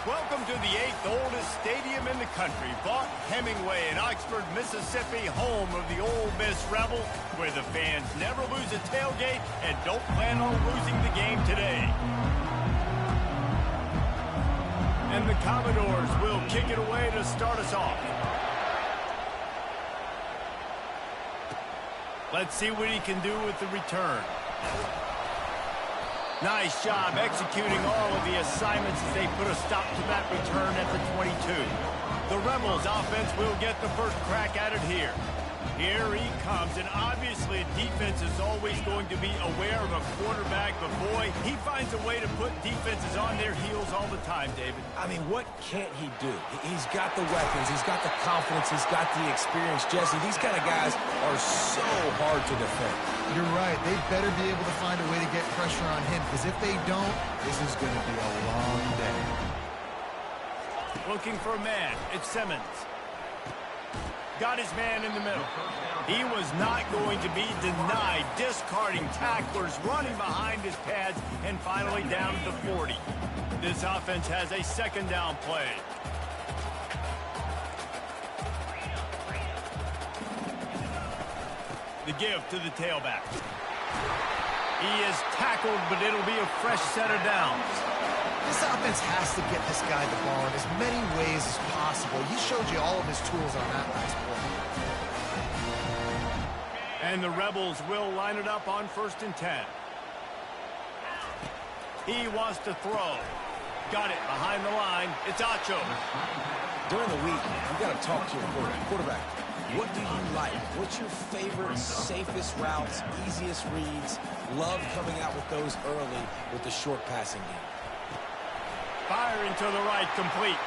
Welcome to the 8th oldest stadium in the country, Vaught Hemingway in Oxford, Mississippi, home of the Ole Miss Rebels, where the fans never lose a tailgate and don't plan on losing the game today. And the Commodores will kick it away to start us off. Let's see what he can do with the return. Nice job executing all of the assignments as they put a stop to that return at the 22. The Rebels offense will get the first crack at it here. Here he comes, and obviously defense is always going to be aware of a quarterback, but boy, he finds a way to put defenses on their heels all the time, David. I mean, what can't he do? He's got the weapons, he's got the confidence, he's got the experience. Jesse, these kind of guys are so hard to defend. You're right. They better be able to find a way to get pressure on him, because if they don't, this is going to be a long day. Looking for a man. It's Simmons. Got his man in the middle. He was not going to be denied, discarding tacklers, running behind his pads, and finally down at the 40. This offense has a second down play. The give to the tailback. He is tackled, but it'll be a fresh set of downs. This offense has to get this guy the ball in as many ways as possible. He showed you all of his tools on that last play. And the Rebels will line it up on 1st and 10. He wants to throw. Got it behind the line. It's Acho. During the week, you got to talk to your quarterback. What do you like? What's your favorite, safest routes, easiest reads? Love coming out with those early with the short passing game. Firing to the right, complete.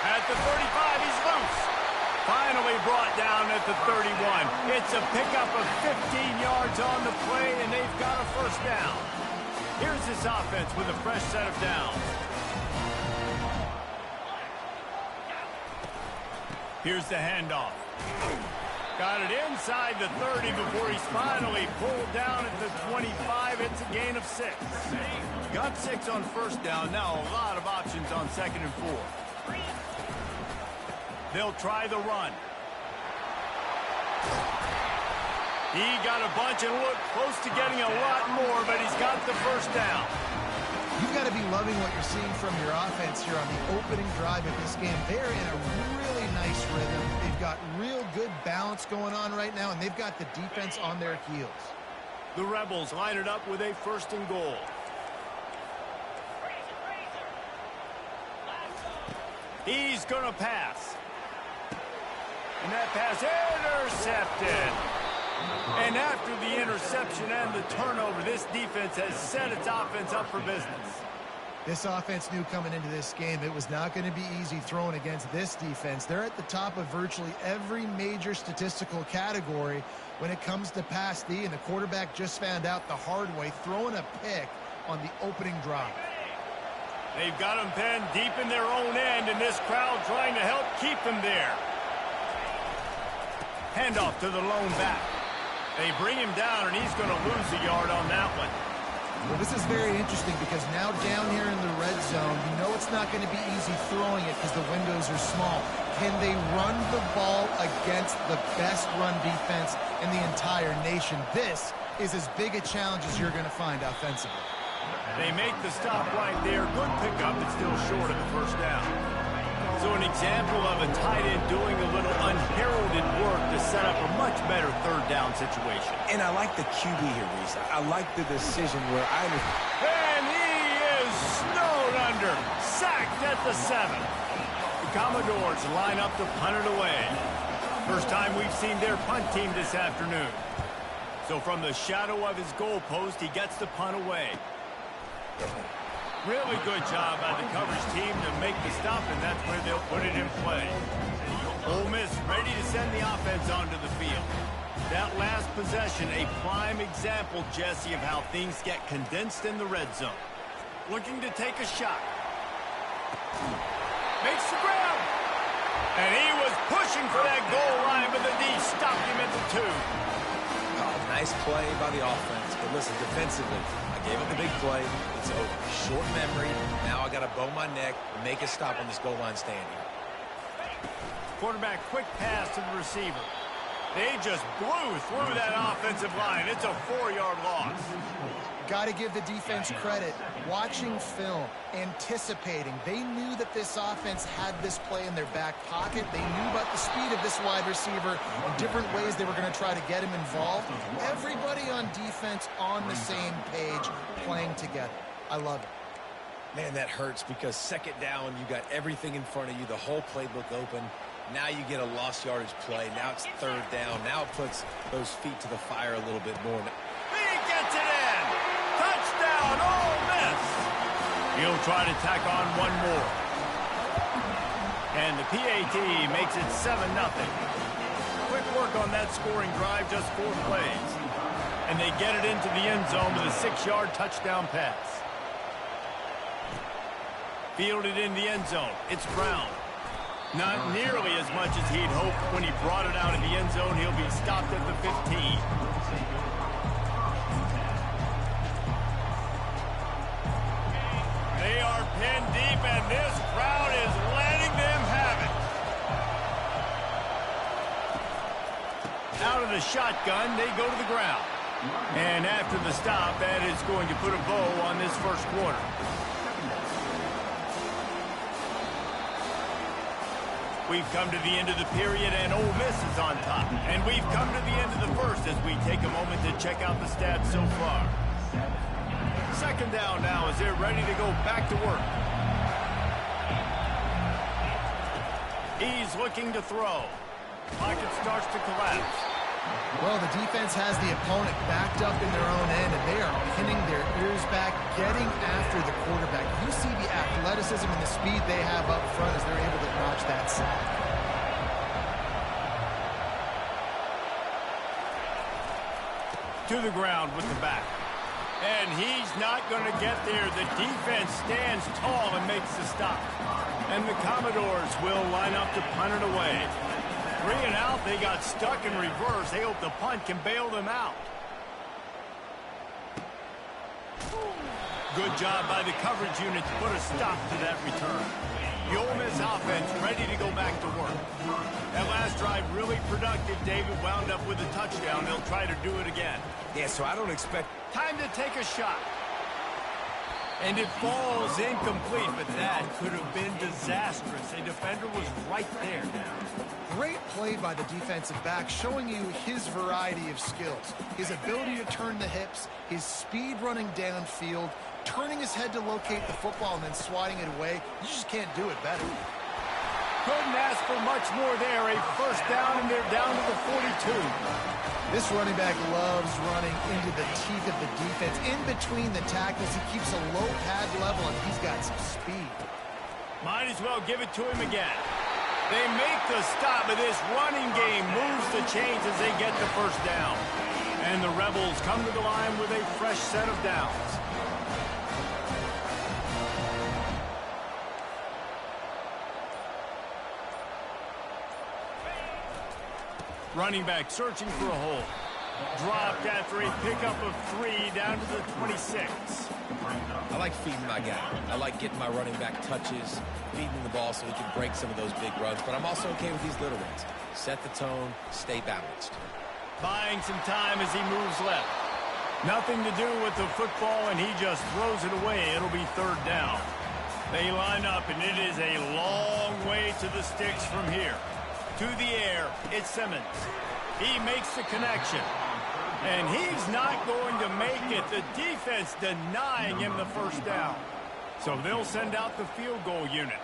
At the 35, he's loose. Finally brought down at the 31. It's a pickup of 15 yards on the play, and they've got a first down. Here's this offense with a fresh set of downs. Here's the handoff. Got it inside the 30 before he's finally pulled down at the 25. It's a gain of 6. Got 6 on first down. Now a lot of options on 2nd and 4. They'll try the run. He got a bunch and looked close to getting a lot more, but he's got the first down. You've got to be loving what you're seeing from your offense here on the opening drive of this game. They're in a really nice rhythm. They've got real good balance going on right now, and they've got the defense on their heels. The Rebels line it up with a 1st and goal. He's going to pass. And that pass intercepted. And after the interception and the turnover, this defense has set its offense up for business. This offense knew coming into this game it was not going to be easy throwing against this defense. They're at the top of virtually every major statistical category when it comes to pass D, and the quarterback just found out the hard way, throwing a pick on the opening drive. They've got them pinned deep in their own end, and this crowd trying to help keep them there. Handoff to the lone back. They bring him down, and he's going to lose a yard on that one. Well, this is very interesting because now down here in the red zone, you know it's not going to be easy throwing it because the windows are small. Can they run the ball against the best run defense in the entire nation? This is as big a challenge as you're going to find offensively. They make the stop right there. Good pickup, but still short of the first down. So an example of a tight end doing a little unheralded work to set up a much better 3rd down situation. And I like the QB here, Reese. I like the decision where And he is snowed under. Sacked at the 7. The Commodores line up to punt it away. First time we've seen their punt team this afternoon. So from the shadow of his goalpost, he gets the punt away. Really good job by the coverage team to make the stop, and that's where they'll put it in play. Ole Miss ready to send the offense onto the field. That last possession, a prime example, Jesse, of how things get condensed in the red zone. Looking to take a shot. Makes the grab. And he was pushing for that goal line, but the D stopped him at the 2. Oh, Nice play by the offense. But listen, defensively, I gave up the big play. It's over. Short memory. Now I got to bow my neck and make a stop on this goal line stand here. Quarterback quick pass to the receiver. They just blew through that offensive line. It's a 4-yard loss. Got to give the defense credit. Watching film, anticipating. They knew that this offense had this play in their back pocket. They knew about the speed of this wide receiver and different ways they were going to try to get him involved. Everybody on defense on the same page, playing together. I love it. Man, that hurts because second down, you got everything in front of you, the whole playbook open. Now you get a lost yardage play. Now it's third down. Now it puts those feet to the fire a little bit more. He gets it in. Touchdown, Ole Miss. He'll try to tack on one more. And the PAT makes it 7-0. Quick work on that scoring drive, just 4 plays. And they get it into the end zone with a 6-yard touchdown pass. Fielded in the end zone. It's Brown. Not nearly as much as he'd hoped when he brought it out in the end zone. He'll be stopped at the 15. They are pinned deep, and this crowd is letting them have it. Out of the shotgun, they go to the ground. And after the stop, that is going to put a bow on this first quarter. We've come to the end of the period, and Ole Miss is on top. And we've come to the end of the first as we take a moment to check out the stats so far. Second down now as they're ready to go back to work. He's looking to throw. Pocket starts to collapse. Well, the defense has the opponent backed up in their own end, and they are pinning their ears back, getting after the quarterback. You see the athleticism and the speed they have up front as they're able to notch that sack. To the ground with the back. And he's not going to get there. The defense stands tall and makes the stop. And the Commodores will line up to punt it away. 3 and out, they got stuck in reverse. They hope the punt can bail them out. Good job by the coverage unit to put a stop to that return. The Ole Miss offense ready to go back to work. That last drive really productive. David wound up with a touchdown. They'll try to do it again. Yeah, so I don't expect... Time to take a shot. And it falls incomplete, but that could have been disastrous. A defender was right there. Great play by the defensive back, showing you his variety of skills. His ability to turn the hips, his speed running downfield, turning his head to locate the football and then swatting it away. You just can't do it better. Couldn't ask for much more there. A first down, and they're down to the 42. This running back loves running into the teeth of the defense. In between the tackles, he keeps a low pad level, and he's got some speed. Might as well give it to him again. They make the stop, but this running game moves the chains as they get the first down. And the Rebels come to the line with a fresh set of downs. Running back searching for a hole. Dropped after a pickup of 3 down to the 26. I like feeding my guy. I like getting my running back touches, feeding the ball so he can break some of those big runs. But I'm also okay with these little ones. Set the tone, stay balanced. Buying some time as he moves left. Nothing to do with the football, and he just throws it away. It'll be third down. They line up, and it is a long way to the sticks from here. To the air, it's Simmons. He makes the connection. And he's not going to make it. The defense denying him the first down. So they'll send out the field goal unit.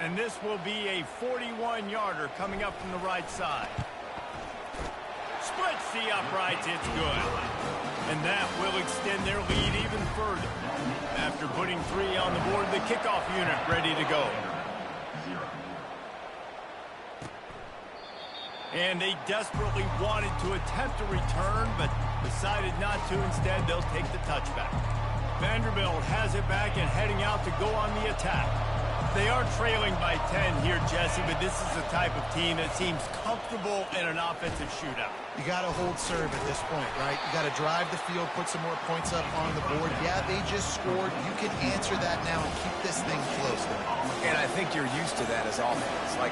And this will be a 41-yarder coming up from the right side. Splits the uprights, it's good. And that will extend their lead even further. After putting 3 on the board, the kickoff unit ready to go. And they desperately wanted to attempt a return, but decided not to. Instead, they'll take the touchback. Vanderbilt has it back and heading out to go on the attack. They are trailing by 10 here, Jesse, but this is the type of team that seems comfortable in an offensive shootout. You got to hold serve at this point, right? You got to drive the field, put some more points up on the board. Yeah, they just scored. You can answer that now and keep this thing close. And I think you're used to that as offense. Like,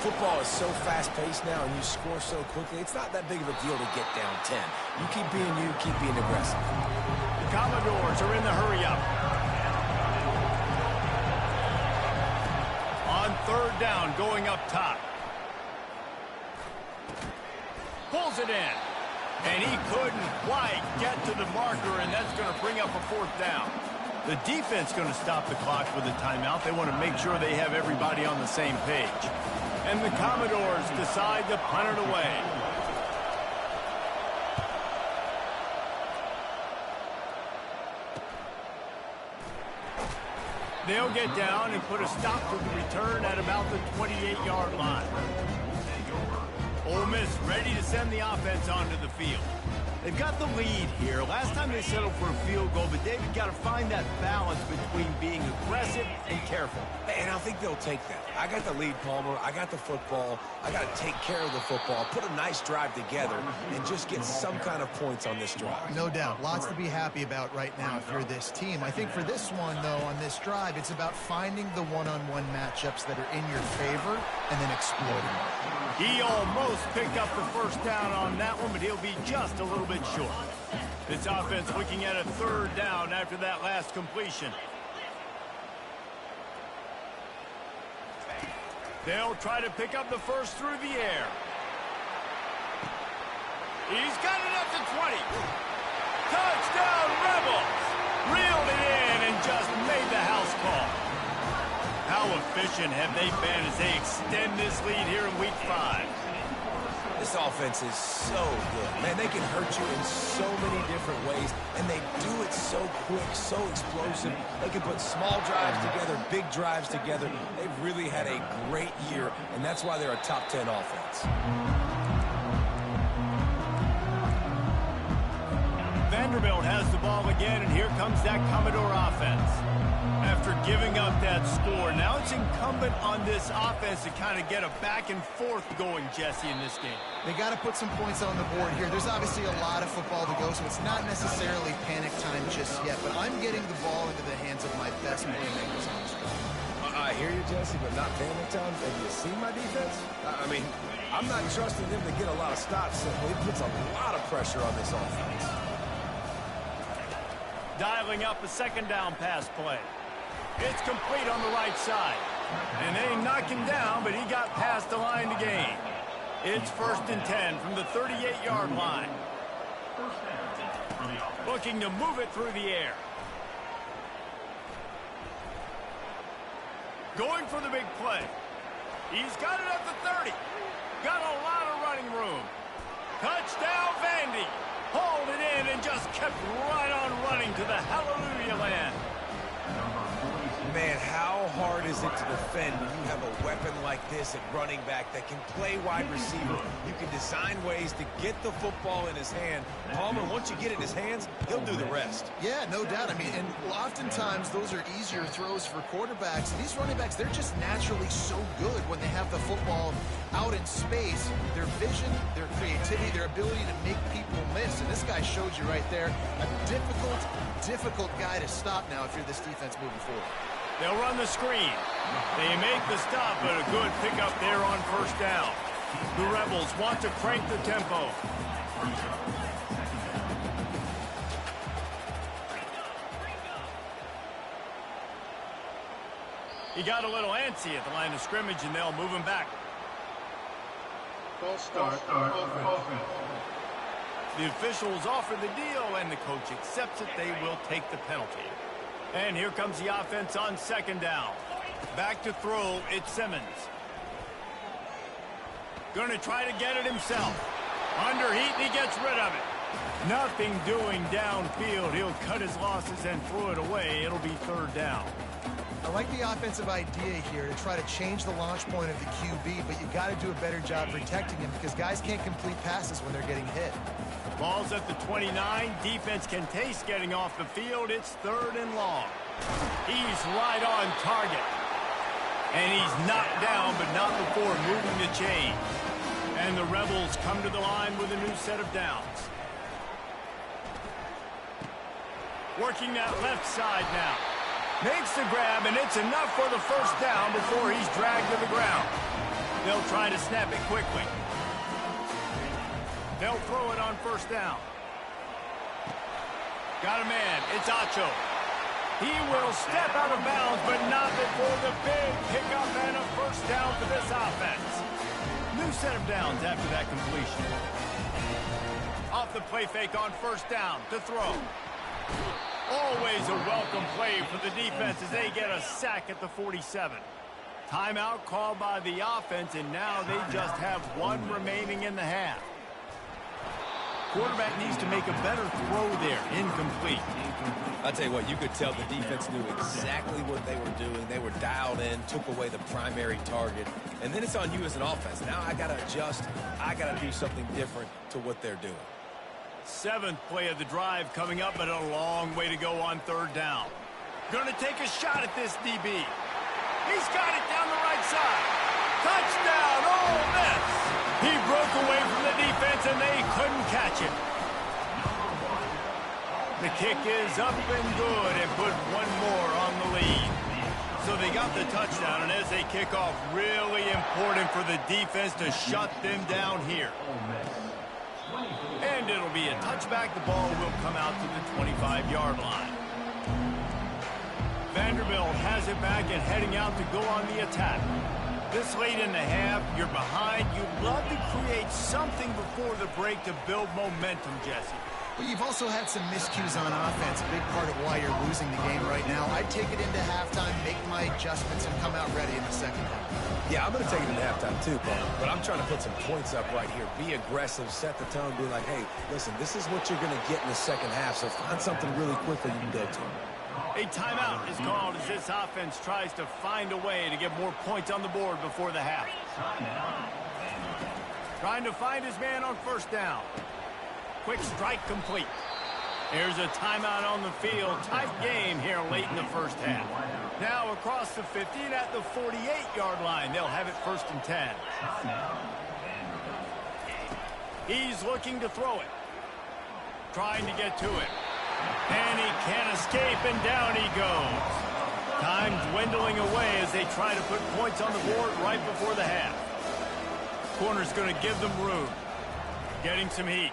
football is so fast-paced now and you score so quickly, it's not that big of a deal to get down 10. You keep being aggressive. The Commodores are in the hurry-up. On third down, going up top. Pulls it in. And he couldn't quite get to the marker, and that's going to bring up a fourth down. The defense going to stop the clock with a timeout. They want to make sure they have everybody on the same page. And the Commodores decide to punt it away. They'll get down and put a stop to the return at about the 28-yard line. Ole Miss ready to send the offense onto the field. They've got the lead here. Last time they settled for a field goal, but David got to find that balance between being aggressive and careful. And I think they'll take that. I got the lead, Palmer. I got the football. I got to take care of the football, put a nice drive together, and just get some kind of points on this drive. No doubt. Lots to be happy about right now if you're this team. I think for this one, though, on this drive, it's about finding the one-on-one matchups that are in your favor and then exploiting them. He almost picked up the first down on that one, but he'll be just a little bit short. This offense looking at a third down after that last completion. They'll try to pick up the first through the air. He's got it at the 20. Touchdown, Rebels! Reeled it in and just made the house call. How efficient have they been as they extend this lead here in Week 5? This offense is so good. Man, they can hurt you in so many different ways, and they do it so quick, so explosive. They can put small drives together, big drives together. They've really had a great year, and that's why they're a top 10 offense. Vanderbilt has the ball again, and here comes that Commodore offense. After giving up that score, now it's incumbent on this offense to kind of get a back and forth going, Jesse, in this game. They got to put some points on the board here. There's obviously a lot of football to go, so it's not necessarily panic time just yet, but I'm getting the ball into the hands of my best playmakers on this drive. I hear you, Jesse, but not panic time. Have you seen my defense? I mean, I'm not trusting them to get a lot of stops, so it puts a lot of pressure on this offense. Dialing up a second down pass play. It's complete on the right side. And they knocked him down, but he got past the line to gain. It's 1st and 10 from the 38-yard line. Looking to move it through the air. Going for the big play. He's got it at the 30. Got a lot of running room. Touchdown, Vandy. Hauled it in and just kept right on running to the hallelujah land. Man, how hard is it to defend when you have a weapon like this at running back that can play wide receiver? You can design ways to get the football in his hand. Palmer, once you get it in his hands, he'll do the rest. Yeah, no doubt. I mean, and oftentimes those are easier throws for quarterbacks. These running backs, they're just naturally so good when they have the football out in space. Their vision, their creativity, their ability to make people miss. And this guy showed you right there, a difficult guy to stop now if you're this defense moving forward. They'll run the screen. They make the stop, but a good pickup there on first down. The Rebels want to crank the tempo. He got a little antsy at the line of scrimmage, and they'll move him back. False start offense. The officials offer the deal, and the coach accepts it. They will take the penalty. And here comes the offense on second down. Back to throw, it's Simmons. Going to try to get it himself. Under heat, and he gets rid of it. Nothing doing downfield. He'll cut his losses and throw it away. It'll be third down. I like the offensive idea here to try to change the launch point of the QB, but you got to do a better job protecting him because guys can't complete passes when they're getting hit. Ball's at the 29. Defense can taste getting off the field. It's third and long. He's right on target. And he's knocked down, but not before moving the chain. And the Rebels come to the line with a new set of downs. Working that left side now. Makes the grab, and it's enough for the first down before he's dragged to the ground. They'll try to snap it quickly. They'll throw it on first down. Got a man. It's Acho. He will step out of bounds, but not before the big pickup and a first down for this offense. New set of downs after that completion. Off the play fake on first down to throw. Always a welcome play for the defense as they get a sack at the 47. Timeout called by the offense, and now they just have one remaining in the half. Quarterback needs to make a better throw there. Incomplete. I'll tell you what, you could tell the defense knew exactly what they were doing. They were dialed in, took away the primary target. And then it's on you as an offense. Now I got to adjust. I got to do something different to what they're doing. Seventh play of the drive coming up, but a long way to go on third down. Going to take a shot at this DB. He's got it down the right side. Touchdown, Ole Miss. He broke away from the defense, and they couldn't catch it. The kick is up and good and put one more on the lead. So they got the touchdown, and as they kick off, really important for the defense to shut them down here. And it'll be a touchback. The ball will come out to the 25-yard line. Vanderbilt has it back and heading out to go on the attack. This late in the half, you're behind. You'd love to create something before the break to build momentum, Jesse. Well, you've also had some miscues on offense, a big part of why you're losing the game right now. I'd take it into halftime, make my adjustments, and come out ready in the second half. Yeah, I'm going to take it into halftime too, Paul. But I'm trying to put some points up right here. Be aggressive, set the tone, be like, hey, listen, this is what you're going to get in the second half, so find something really quickly you can go to. A timeout is called as this offense tries to find a way to get more points on the board before the half. Trying to find his man on first down. Quick strike complete. Here's a timeout on the field. Tight game here late in the first half. Now across the 50 and at the 48-yard line. They'll have it first and 10. He's looking to throw it. Trying to get to it. And he can't escape, and down he goes. Time dwindling away as they try to put points on the board right before the half. Corner's going to give them room. Getting some heat.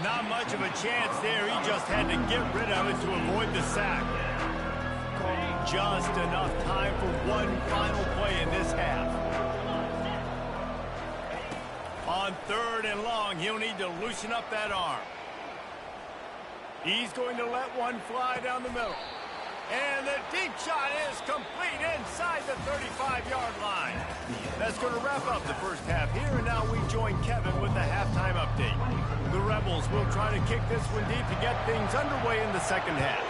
Not much of a chance there. He just had to get rid of it to avoid the sack. Just enough time for one final play in this half. On third and long, he'll need to loosen up that arm. He's going to let one fly down the middle. And the deep shot is complete inside the 35-yard line. That's going to wrap up the first half here, and now we join Kevin with the halftime update. The Rebels will try to kick this one deep to get things underway in the second half.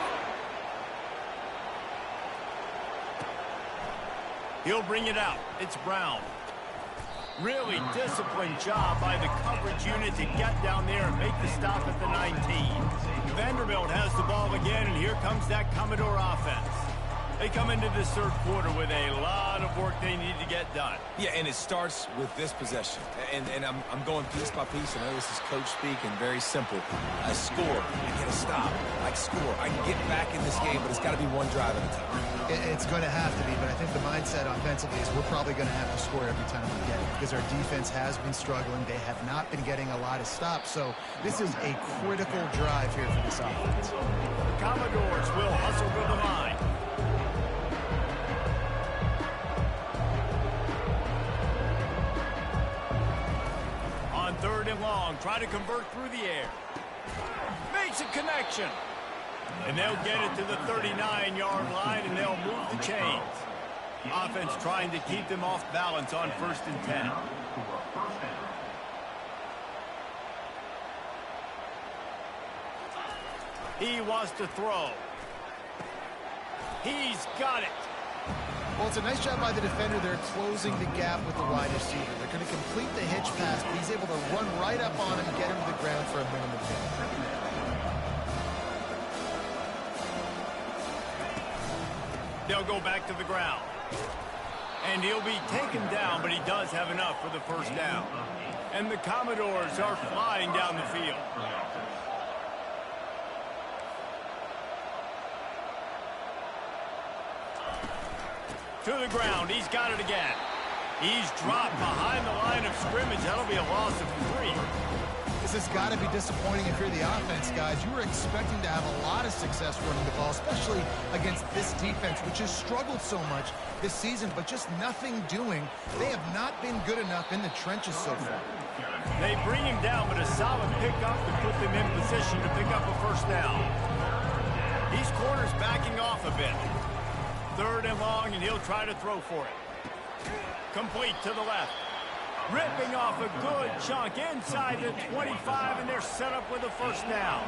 He'll bring it out. It's Brown. Really disciplined job by the coverage unit to get down there and make the stop at the 19. Vanderbilt has the ball again, and here comes that Commodore offense. They come into this third quarter with a lot of work they need to get done. Yeah, and it starts with this possession. And I'm going piece by piece. I know this is coach speak and very simple. I score. I get a stop. I score. I can get back in this game, but it's got to be one drive at a time. It's going to have to be, but I think the mindset offensively is we're probably going to have to score every time we get it because our defense has been struggling. They have not been getting a lot of stops, so this is a critical drive here for this offense. The Commodores will hustle to the line. On third and long, try to convert through the air. Makes a connection. And they'll get it to the 39-yard line, and they'll move the chains. Offense trying to keep them off balance on first and 10. He wants to throw. He's got it. Well, it's a nice job by the defender. They're closing the gap with the wide receiver. They're going to complete the hitch pass, but he's able to run right up on him and get him to the ground for a minimum gain. They'll go back to the ground. And he'll be taken down, but he does have enough for the first down. And the Commodores are flying down the field. To the ground. He's got it again. He's dropped behind the line of scrimmage. That'll be a loss of 3. This has got to be disappointing if you're the offense, guys. You were expecting to have a lot of success running the ball, especially against this defense, which has struggled so much this season, but just nothing doing. They have not been good enough in the trenches so far. They bring him down, but a solid pickup to put them in position to pick up a first down. These corners backing off a bit. 3rd and long, and he'll try to throw for it. Complete to the left. Ripping off a good chunk inside the 25, and they're set up with a first down.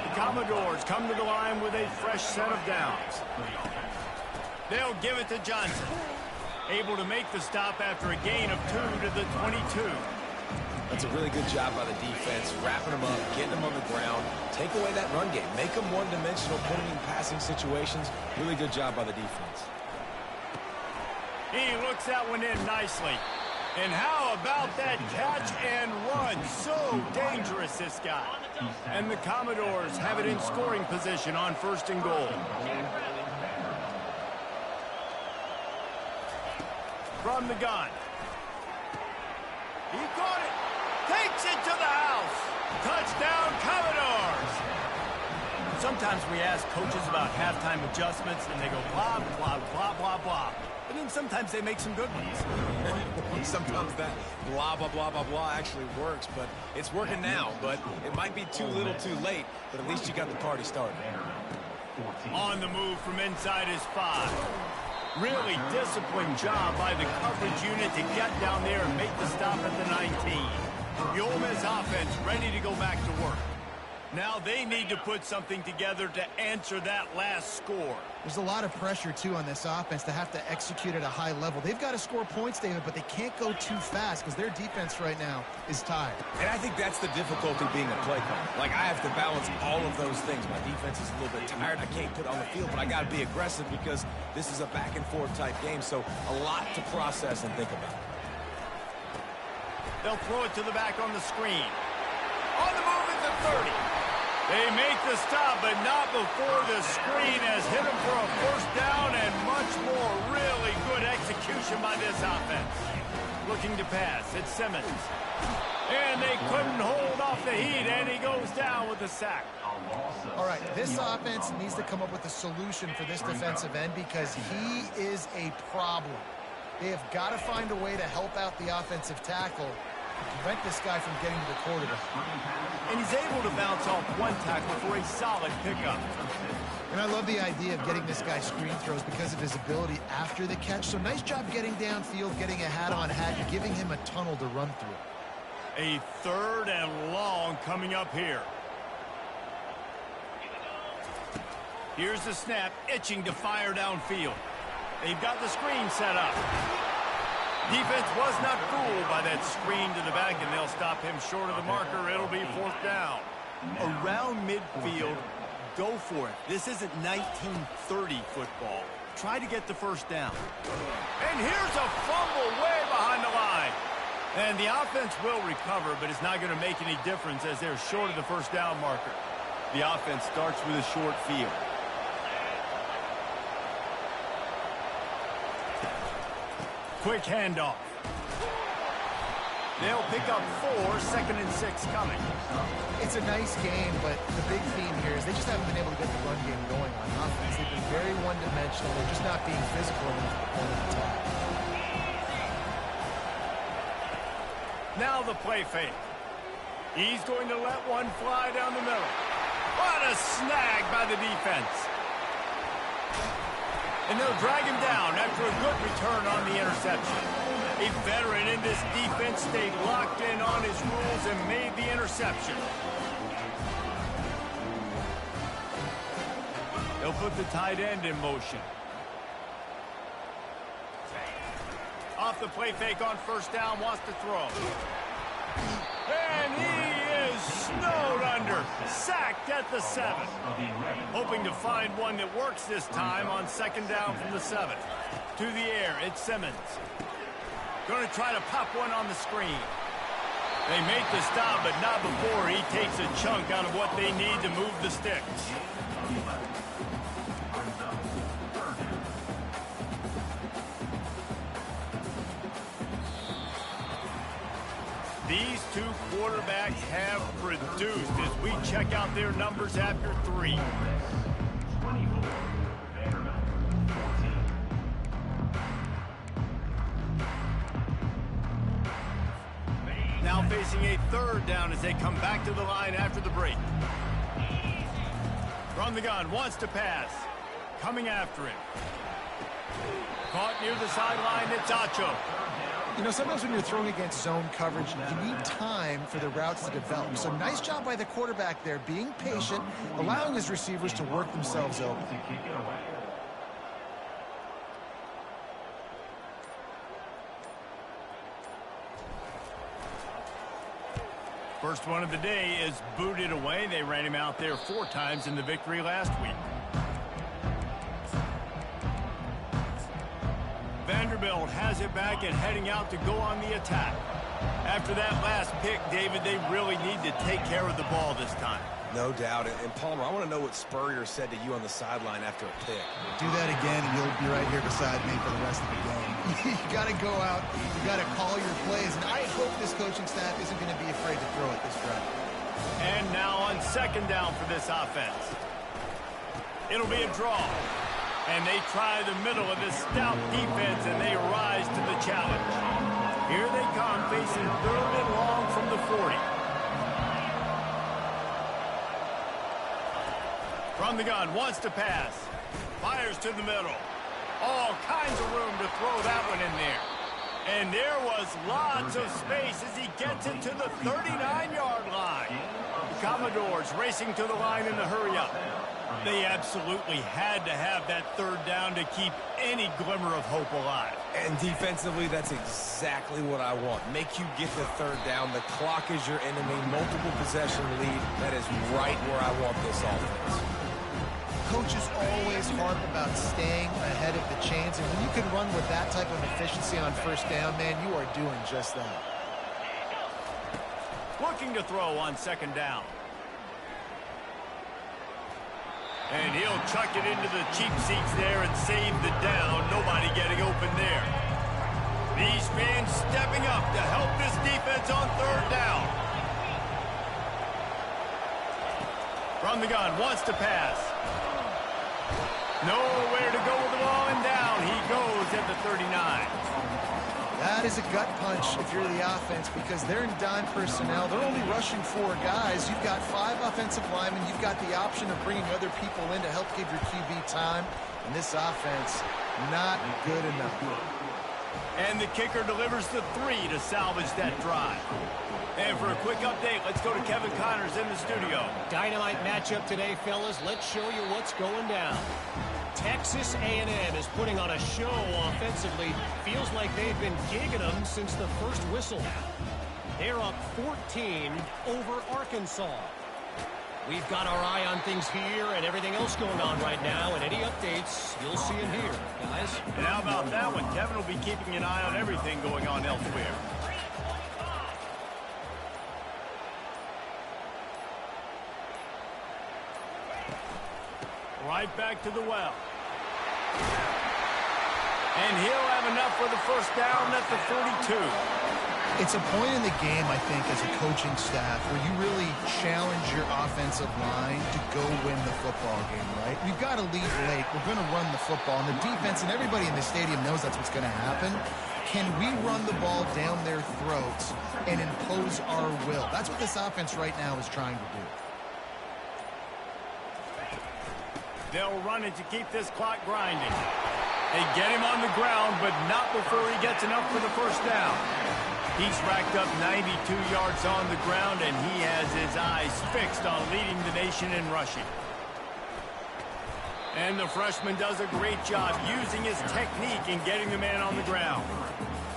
The Commodores come to the line with a fresh set of downs. They'll give it to Johnson. Able to make the stop after a gain of 2 to the 22. That's a really good job by the defense, wrapping them up, getting them on the ground, take away that run game, make them one-dimensional, put them in passing situations. Really good job by the defense. He looks that one in nicely. And how about that catch and run? So dangerous, this guy. And the Commodores have it in scoring position on 1st and goal. From the gun. He caught it. Takes it to the house. Touchdown, Commodores. Sometimes we ask coaches about halftime adjustments, and they go blah, blah, blah, blah, blah. And then sometimes they make some good ones. Sometimes that blah, blah, blah, blah, blah actually works, but it's working now. But it might be too little too late, but at least you got the party started. On the move from inside his 5. Really disciplined job by the coverage unit to get down there and make the stop at the 19. The Ole Miss offense ready to go back to work. Now they need to put something together to answer that last score. There's a lot of pressure, too, on this offense to have to execute at a high level. They've got to score points, David, but they can't go too fast because their defense right now is tired. And I think that's the difficulty being a play caller. Like, I have to balance all of those things. My defense is a little bit tired. I can't put on the field, but I got to be aggressive because this is a back-and-forth type game, so a lot to process and think about. They'll throw it to the back on the screen. On the move at the 30. They make the stop, but not before the screen has hit them for a first down and much more. Really good execution by this offense. Looking to pass. It's Simmons. And they couldn't hold off the heat, and he goes down with the sack. All right, this offense needs to come up with a solution for this defensive end because he is a problem. They have got to find a way to help out the offensive tackle, prevent this guy from getting to the quarterback. And he's able to bounce off one tackle for a solid pickup. And I love the idea of getting this guy screen throws because of his ability after the catch. So nice job getting downfield, getting a hat-on-hat, and giving him a tunnel to run through. A 3rd and long coming up here. Here's the snap, itching to fire downfield. They've got the screen set up. Defense was not fooled by that screen to the back, and they'll stop him short of the marker. It'll be 4th down. Around midfield, go for it. This isn't 1930 football. Try to get the first down. And here's a fumble way behind the line. And the offense will recover, but it's not going to make any difference as they're short of the first down marker. The offense starts with a short field. Quick handoff. They'll pick up 4, 2nd and 6 coming. It's a nice game, but the big theme here is they just haven't been able to get the run game going on offense. They've been very one-dimensional. They're just not being physical enough at the point of attack. Now the play fake. He's going to let one fly down the middle. What a snag by the defense. And they'll drag him down after a good return on the interception. A veteran in this defense stayed locked in on his rules and made the interception. They'll put the tight end in motion. Off the play fake on first down, wants to throw. And he is Snowed under. Sacked at the 7. Hoping to find one that works this time on 2nd down from the 7. To the air, it's Simmons. Going to try to pop one on the screen. They make the stop, but not before he takes a chunk out of what they need to move the sticks. These two quarterbacks have produced as we check out their numbers after 3. Now facing a 3rd down as they come back to the line after the break. From the gun, wants to pass. Coming after him. Caught near the sideline, it's Acho. You know, sometimes when you're throwing against zone coverage, you need time for the routes to develop. So nice job by the quarterback there, being patient, allowing his receivers to work themselves open. First one of the day is booted away. They ran him out there 4 times in the victory last week. Vanderbilt has it back and heading out to go on the attack. After that last pick, David, they really need to take care of the ball this time. No doubt. And Palmer, I want to know what Spurrier said to you on the sideline after a pick. Do that again, and you'll be right here beside me for the rest of the game. You got to go out. You got to call your plays. And I hope this coaching staff isn't going to be afraid to throw it this Friday. And now on 2nd down for this offense. It'll be a draw. And they try the middle of this stout defense, and they rise to the challenge. Here they come, facing 3rd and long from the 40. From the gun, wants to pass. Fires to the middle. All kinds of room to throw that one in there. And there was lots of space as he gets it to the 39-yard line. Commodores racing to the line in the hurry-up. They absolutely had to have that 3rd down to keep any glimmer of hope alive. And defensively, that's exactly what I want. Make you get the 3rd down. The clock is your enemy. Multiple possession lead. That is right where I want this offense. Coaches always harp about staying ahead of the chains, and when you can run with that type of efficiency on 1st down, man, you are doing just that. Looking to throw on 2nd down. And he'll chuck it into the cheap seats there and save the down. Nobody getting open there. These fans stepping up to help this defense on 3rd down. From the gun, wants to pass. Nowhere to go with the ball, and down he goes at the 39. That is a gut punch if you're the offense, because they're in dime personnel. They're only rushing 4 guys. You've got 5 offensive linemen. You've got the option of bringing other people in to help give your QB time. And this offense, not good enough. And the kicker delivers the 3 to salvage that drive. And for a quick update, let's go to Kevin Connors in the studio. Dynamite matchup today, fellas. Let's show you what's going down. Texas A&M is putting on a show offensively. Feels like they've been gigging them since the first whistle. They're up 14 over Arkansas. We've got our eye on things here and everything else going on right now, and any updates, you'll see them here, guys. And how about that one? Kevin will be keeping an eye on everything going on elsewhere. Right back to the well. And he'll have enough for the 1st down at the 42. It's a point in the game, I think, as a coaching staff where you really challenge your offensive line to go win the football game, right? We've got to lead late. We're going to run the football. And the defense and everybody in the stadium knows that's what's going to happen. Can we run the ball down their throats and impose our will? That's what this offense right now is trying to do. They'll run it to keep this clock grinding. They get him on the ground, but not before he gets enough for the 1st down. He's racked up 92 yards on the ground, and he has his eyes fixed on leading the nation in rushing. And the freshman does a great job using his technique and getting the man on the ground.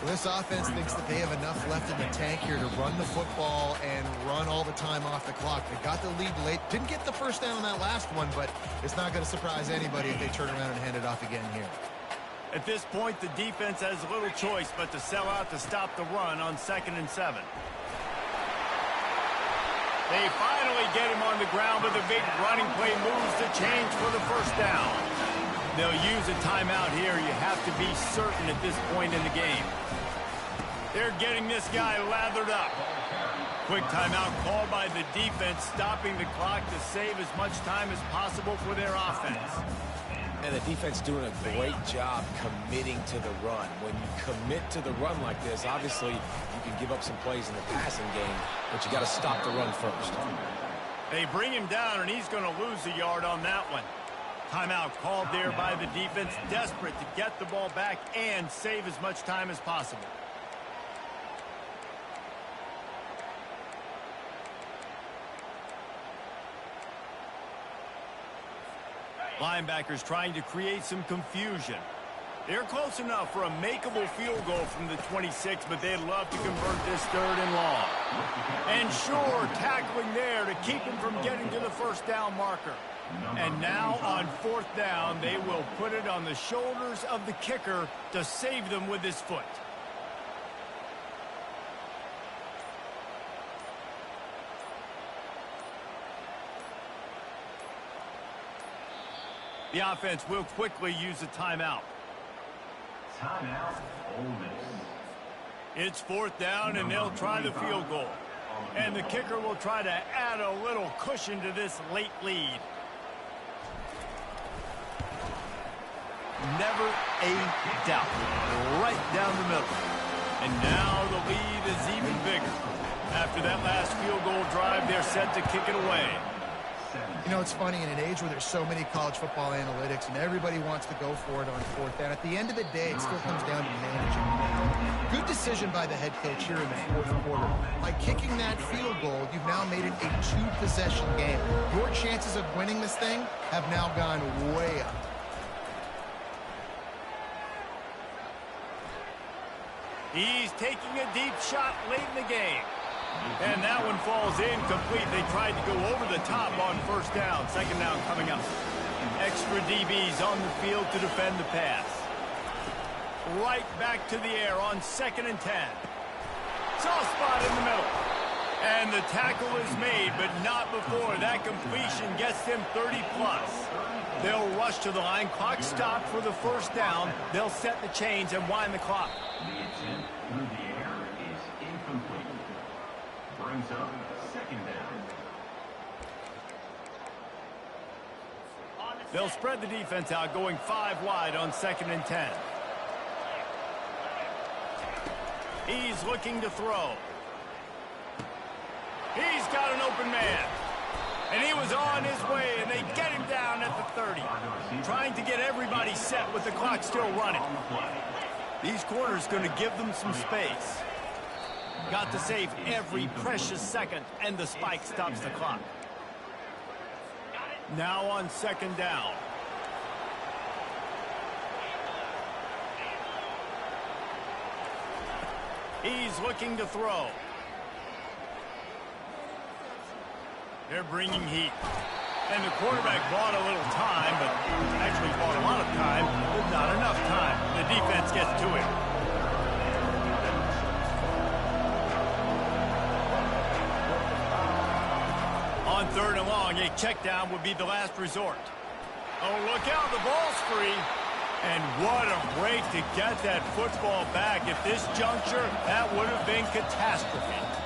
Well, this offense thinks that they have enough left in the tank here to run the football and run all the time off the clock. They got the lead late. Didn't get the first down on that last one, but it's not going to surprise anybody if they turn around and hand it off again here. At this point, the defense has little choice but to sell out to stop the run on 2nd and 7. They finally get him on the ground, but the big running play moves the change for the first down. They'll use a timeout here. You have to be certain at this point in the game. They're getting this guy lathered up. Quick timeout called by the defense, stopping the clock to save as much time as possible for their offense. And the defense doing a great job committing to the run. When you commit to the run like this, obviously you can give up some plays in the passing game, but you got to stop the run first. They bring him down, and he's going to lose a yard on that one. Timeout called there by the defense, desperate to get the ball back and save as much time as possible. Linebackers trying to create some confusion. They're close enough for a makeable field goal from the 26, but they'd love to convert this 3rd and long. And sure, tackling there to keep him from getting to the first down marker. And now on 4th down, they will put it on the shoulders of the kicker to save them with his foot. The offense will quickly use a timeout. Timeout, Ole Miss. It's 4th down, and they'll try the field goal. And the kicker will try to add a little cushion to this late lead. Never a doubt. Right down the middle. And now the lead is even bigger. After that last field goal drive, they're set to kick it away. You know, it's funny, in an age where there's so many college football analytics and everybody wants to go for it on 4th down, at the end of the day, it still comes down to managing. Good decision by the head coach here in the 4th quarter. By kicking that field goal, you've now made it a 2-possession game. Your chances of winning this thing have now gone way up. He's taking a deep shot late in the game. And that one falls incomplete. They tried to go over the top on 1st down. 2nd down coming up. Extra DBs on the field to defend the pass. Right back to the air on 2nd and 10. Soft spot in the middle. And the tackle is made, but not before that completion gets them 30-plus. They'll rush to the line. Clock stopped for the 1st down. They'll set the chains and wind the clock. The attempt through the air is incomplete. Brings up 2nd down. They'll spread the defense out, going 5 wide on 2nd and 10. He's looking to throw. He's got an open man. And he was on his way, and they get him down at the 30. Trying to get everybody set with the clock still running. These corners going to give them some space. Got to save every precious second, and the spike stops the clock. Now on 2nd down. He's looking to throw. They're bringing heat. And the quarterback bought a little time, but actually bought a lot of time, but not enough time. The defense gets to him. On 3rd and long, a check down would be the last resort. Oh, look out, the ball's free. And what a break to get that football back. At this juncture, that would have been catastrophe.